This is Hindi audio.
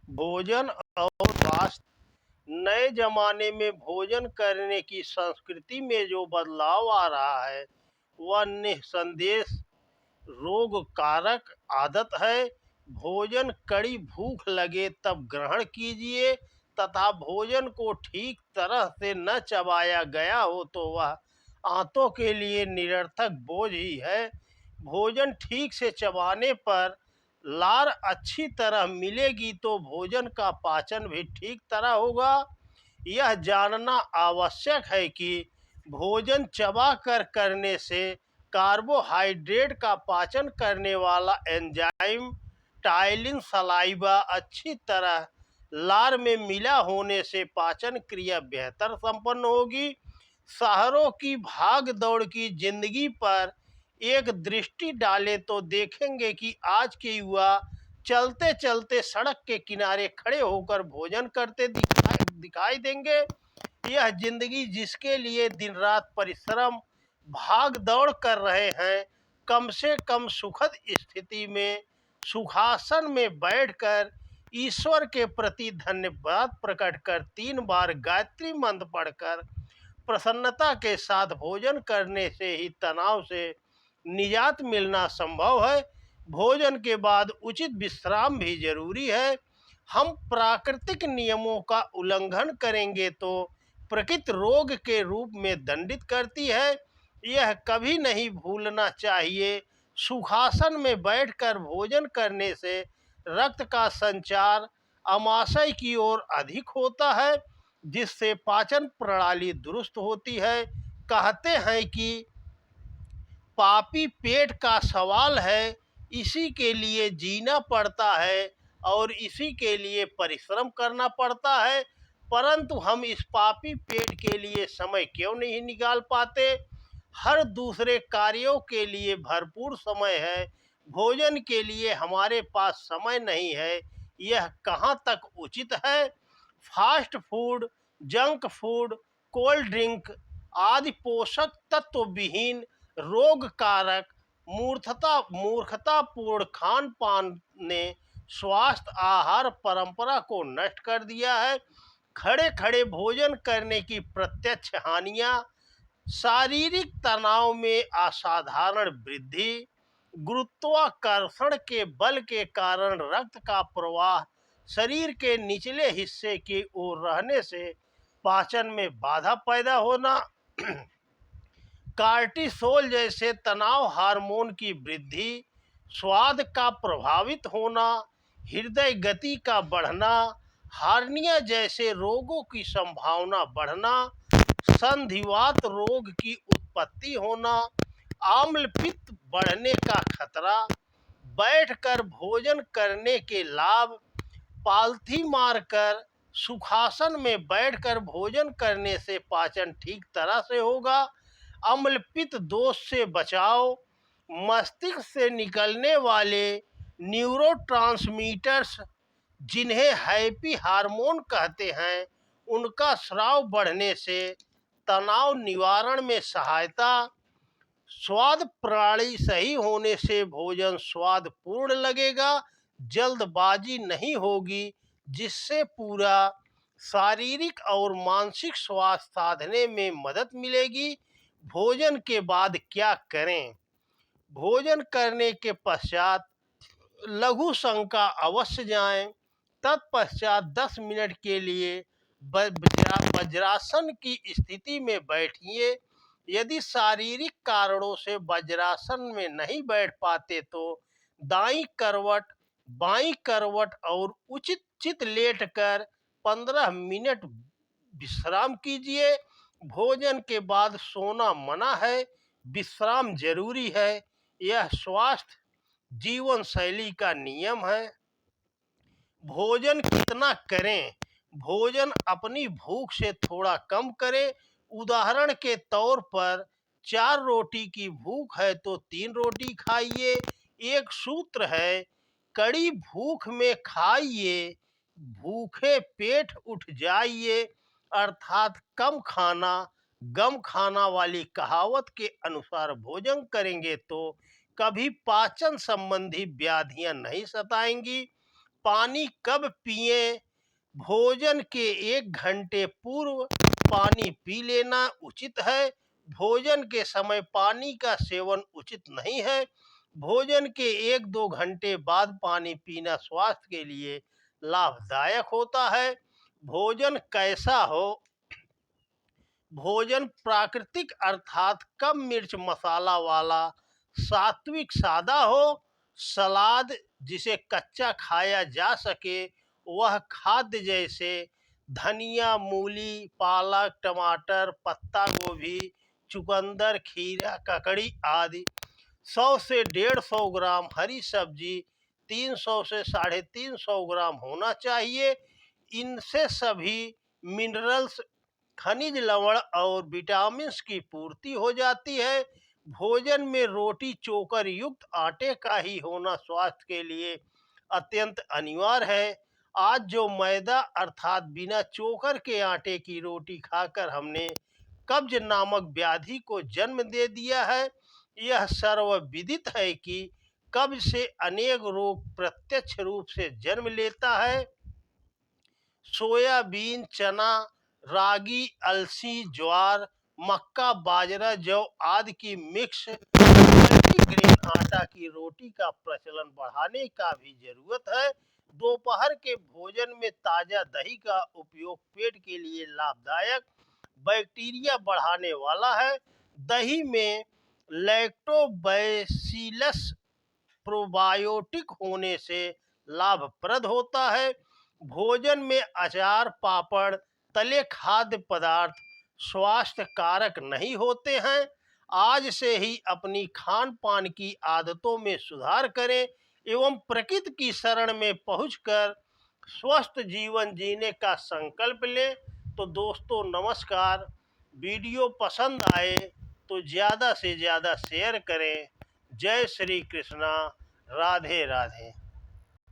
भोजन और स्वास्थ्य। नए जमाने में भोजन करने की संस्कृति में जो बदलाव आ रहा है वह निसंदेह रोग कारक आदत है। भोजन कड़ी भूख लगे तब ग्रहण कीजिए तथा भोजन को ठीक तरह से न चबाया गया हो तो वह आंतों के लिए निरर्थक बोझ ही है। भोजन ठीक से चबाने पर लार अच्छी तरह मिलेगी तो भोजन का पाचन भी ठीक तरह होगा। यह जानना आवश्यक है कि भोजन चबा कर करने से कार्बोहाइड्रेट का पाचन करने वाला एंजाइम टाइलिन सलाइवा अच्छी तरह लार में मिला होने से पाचन क्रिया बेहतर संपन्न होगी। शहरों की भाग दौड़ की जिंदगी पर एक दृष्टि डालें तो देखेंगे कि आज के युवा चलते चलते सड़क के किनारे खड़े होकर भोजन करते दिखाई देंगे। यह जिंदगी जिसके लिए दिन रात परिश्रम भाग दौड़ कर रहे हैं, कम से कम सुखद स्थिति में सुखासन में बैठकर ईश्वर के प्रति धन्यवाद प्रकट कर 3 बार गायत्री मंत्र पढ़कर प्रसन्नता के साथ भोजन करने से ही तनाव से निजात मिलना संभव है। भोजन के बाद उचित विश्राम भी जरूरी है। हम प्राकृतिक नियमों का उल्लंघन करेंगे तो प्रकृति रोग के रूप में दंडित करती है। यह कभी नहीं भूलना चाहिए। सुखासन में बैठकर भोजन करने से रक्त का संचार अमाशय की ओर अधिक होता है जिससे पाचन प्रणाली दुरुस्त होती है। कहते हैं कि पापी पेट का सवाल है, इसी के लिए जीना पड़ता है और इसी के लिए परिश्रम करना पड़ता है, परंतु हम इस पापी पेट के लिए समय क्यों नहीं निकाल पाते। हर दूसरे कार्यों के लिए भरपूर समय है, भोजन के लिए हमारे पास समय नहीं है। यह कहाँ तक उचित है। Fast food, junk food, cold drink आदि पोषक तत्व विहीन रोग कारक मूर्खतापूर्ण खान पान ने स्वास्थ्य आहार परंपरा को नष्ट कर दिया है। खड़े खड़े भोजन करने की प्रत्यक्ष हानियां शारीरिक तनाव में असाधारण वृद्धि, गुरुत्वाकर्षण के बल के कारण रक्त का प्रवाह शरीर के निचले हिस्से की ओर रहने से पाचन में बाधा पैदा होना, कार्टिसोल जैसे तनाव हार्मोन की वृद्धि, स्वाद का प्रभावित होना, हृदय गति का बढ़ना, हार्निया जैसे रोगों की संभावना बढ़ना, संधिवात रोग की उत्पत्ति होना, आम्ल पित्त बढ़ने का खतरा। बैठकर भोजन करने के लाभ। पालथी मारकर सुखासन में बैठकर भोजन करने से पाचन ठीक तरह से होगा। अम्लपित्त दोष से बचाव। मस्तिष्क से निकलने वाले न्यूरोट्रांसमीटर्स जिन्हें हैप्पी हार्मोन कहते हैं, उनका स्राव बढ़ने से तनाव निवारण में सहायता। स्वाद प्रणाली सही होने से भोजन स्वादपूर्ण लगेगा, जल्दबाजी नहीं होगी जिससे पूरा शारीरिक और मानसिक स्वास्थ्य साधने में मदद मिलेगी। भोजन के बाद क्या करें। भोजन करने के पश्चात लघु शंका अवश्य जाएं। तत्पश्चात 10 मिनट के लिए वज्रासन की स्थिति में बैठिए। यदि शारीरिक कारणों से वज्रासन में नहीं बैठ पाते तो दाईं करवट, बाईं करवट और उचित चित लेटकर 15 मिनट विश्राम कीजिए। भोजन के बाद सोना मना है, विश्राम जरूरी है। यह स्वास्थ्य जीवन शैली का नियम है। भोजन कितना करें। भोजन अपनी भूख से थोड़ा कम करें। उदाहरण के तौर पर 4 रोटी की भूख है तो 3 रोटी खाइए। एक सूत्र है, कड़ी भूख में खाइए, भूखे पेट उठ जाइए, अर्थात कम खाना गम खाना वाली कहावत के अनुसार भोजन करेंगे तो कभी पाचन संबंधी व्याधियां नहीं सताएंगी। पानी कब पिएं? भोजन के 1 घंटे पूर्व पानी पी लेना उचित है। भोजन के समय पानी का सेवन उचित नहीं है। भोजन के 1-2 घंटे बाद पानी पीना स्वास्थ्य के लिए लाभदायक होता है। भोजन कैसा हो? भोजन प्राकृतिक अर्थात कम मिर्च मसाला वाला, सात्विक सादा हो। सलाद जिसे कच्चा खाया जा सके, वह खाद्य जैसे धनिया, मूली, पालक, टमाटर, पत्ता गोभी, चुकंदर, खीरा, ककड़ी आदि। 100 से 150 ग्राम हरी सब्जी, 300 से 350 ग्राम होना चाहिए। इनसे सभी मिनरल्स, खनिज लवण और विटामिन की पूर्ति हो जाती है। भोजन में रोटी चोकर युक्त आटे का ही होना स्वास्थ्य के लिए अत्यंत अनिवार्य है। आज जो मैदा अर्थात बिना चोकर के आटे की रोटी खाकर हमने कब्ज नामक व्याधि को जन्म दे दिया है। यह सर्वविदित है कि कब्ज से अनेक रोग प्रत्यक्ष रूप से जन्म लेता है। सोयाबीन, चना, रागी, अलसी, ज्वार, मक्का, बाजरा, जौ आदि की मिक्स मल्टीग्रेन आटा की रोटी का प्रचलन बढ़ाने का भी जरूरत है। दोपहर के भोजन में ताजा दही का उपयोग पेट के लिए लाभदायक, बैक्टीरिया बढ़ाने वाला है। दही में लैक्टोबैसिलस प्रोबायोटिक होने से लाभप्रद होता है। भोजन में अचार, पापड़, तले खाद्य पदार्थ स्वास्थ्य कारक नहीं होते हैं। आज से ही अपनी खान पान की आदतों में सुधार करें एवं प्रकृति की शरण में पहुंचकर स्वस्थ जीवन जीने का संकल्प लें। तो दोस्तों नमस्कार। वीडियो पसंद आए तो ज़्यादा से ज़्यादा शेयर करें। जय श्री कृष्णा। राधे राधे।